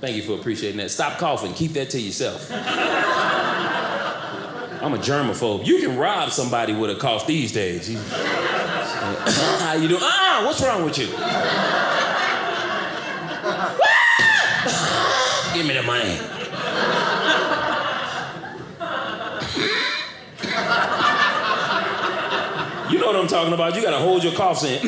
Thank you for appreciating that. Stop coughing. Keep that to yourself. I'm a germaphobe. You can rob somebody with a cough these days. How you doing? What's wrong with you? Give me the money. You know what I'm talking about. You gotta hold your coughs in.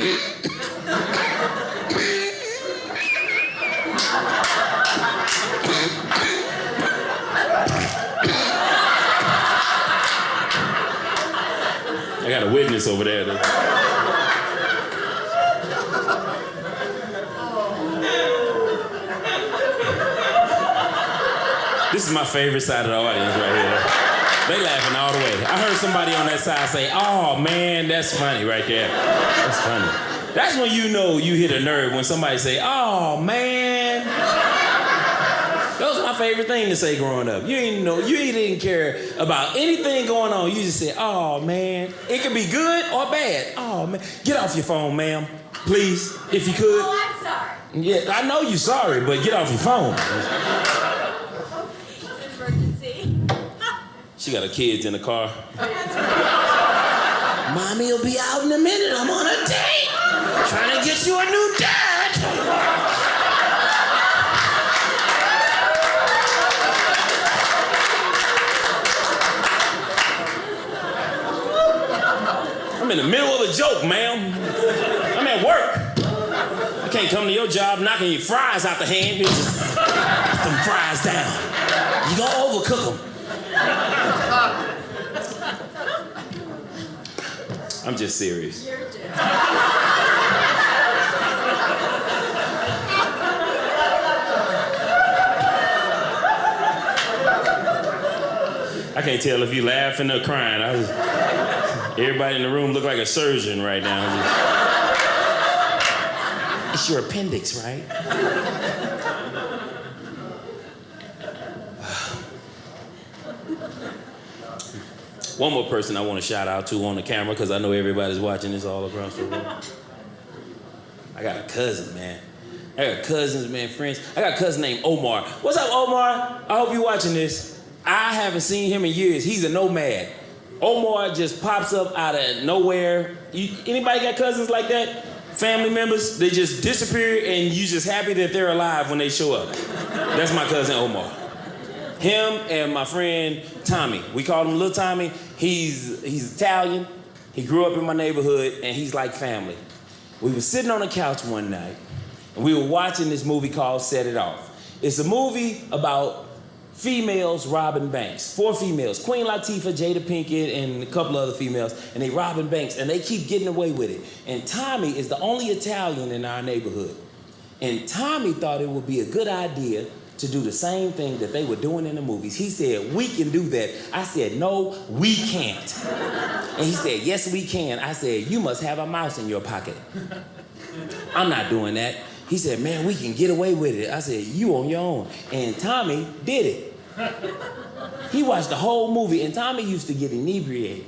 I got a witness over there. This is my favorite side of the audience right here. They laughing all the way. I heard somebody on that side say, "Oh man, that's funny right there. That's funny." That's when you know you hit a nerve, when somebody say, "Oh man." That was my favorite thing to say growing up. You didn't care about anything going on. You just said, "Oh man." It could be good or bad. "Oh man." Get off your phone, ma'am. Please, if you could. Oh, I'm sorry. Yeah, I know you're sorry, but get off your phone. She got her kids in the car. Mommy will be out in a minute. I'm on a date. Trying to get you a new dad. I'm in the middle of a joke, ma'am. I'm at work. I can't come to your job knocking your fries out the hand. Just put them fries down. You gonna overcook them. I'm just serious. I can't tell if you laughing or crying. Everybody in the room look like a surgeon right now. It's your appendix, right? One more person I want to shout out to on the camera, because I know everybody's watching this all across the world. I got a cousin, man. I got cousins, man, friends. I got a cousin named Omar. What's up, Omar? I hope you're watching this. I haven't seen him in years. He's a nomad. Omar just pops up out of nowhere. Anybody got cousins like that? Family members? They just disappear and you just happy that they're alive when they show up. That's my cousin Omar. Him and my friend Tommy. We call him Little Tommy. He's Italian. He grew up in my neighborhood and he's like family. We were sitting on the couch one night and we were watching this movie called Set It Off. It's a movie about females robbing banks. 4 females, Queen Latifah, Jada Pinkett, and a couple other females, and they robbing banks, and they keep getting away with it. And Tommy is the only Italian in our neighborhood. And Tommy thought it would be a good idea to do the same thing that they were doing in the movies. He said, "We can do that." I said, "No, we can't." And he said, "Yes, we can." I said, "You must have a mouse in your pocket." "I'm not doing that." He said, "Man, we can get away with it." I said, "You on your own." And Tommy did it. He watched the whole movie, and Tommy used to get inebriated.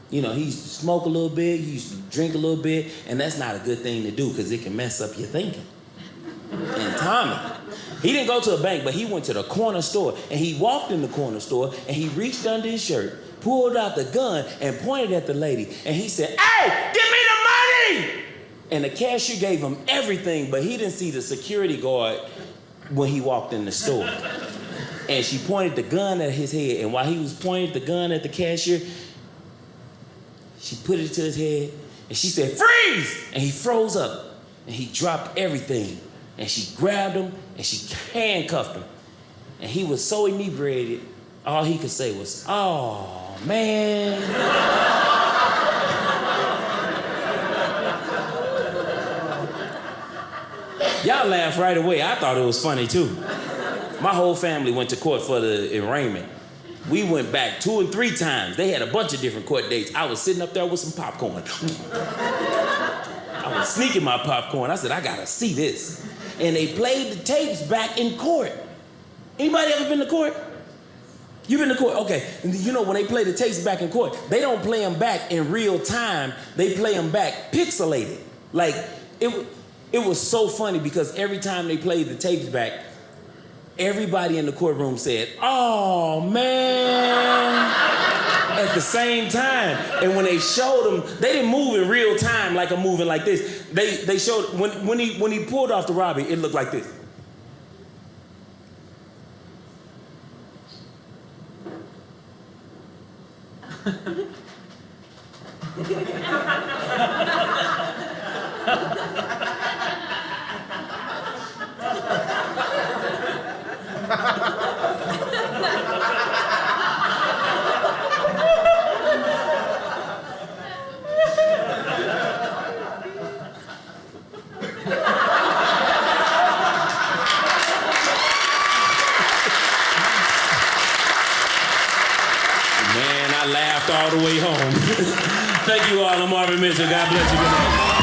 You know, he used to smoke a little bit, he used to drink a little bit, and that's not a good thing to do because it can mess up your thinking. And Tommy, he didn't go to a bank, but he went to the corner store, and he walked in the corner store, and he reached under his shirt, pulled out the gun, and pointed at the lady, and he said, "Hey, give me the money!" And the cashier gave him everything, but he didn't see the security guard when he walked in the store. And she pointed the gun at his head, and while he was pointing the gun at the cashier, she put it to his head, and she said, "Freeze!" And he froze up, and he dropped everything, and she grabbed him, and she handcuffed him. And he was so inebriated, all he could say was, "Oh, man." Y'all laughed right away. I thought it was funny, too. My whole family went to court for the arraignment. We went back 2 and 3 times. They had a bunch of different court dates. I was sitting up there with some popcorn. I was sneaking my popcorn. I said, "I gotta see this." And they played the tapes back in court. Anybody ever been to court? You been to court? Okay. You know, when they play the tapes back in court, they don't play them back in real time. They play them back pixelated. Like, it was so funny because every time they played the tapes back, everybody in the courtroom said, "Oh, man," at the same time. And when they showed him, they didn't move in real time like I'm moving like this. They showed, when he pulled off the robbery, it looked like this. Man, I laughed all the way home. Thank you all. I'm Arvin Mitchell. God bless you. Good night.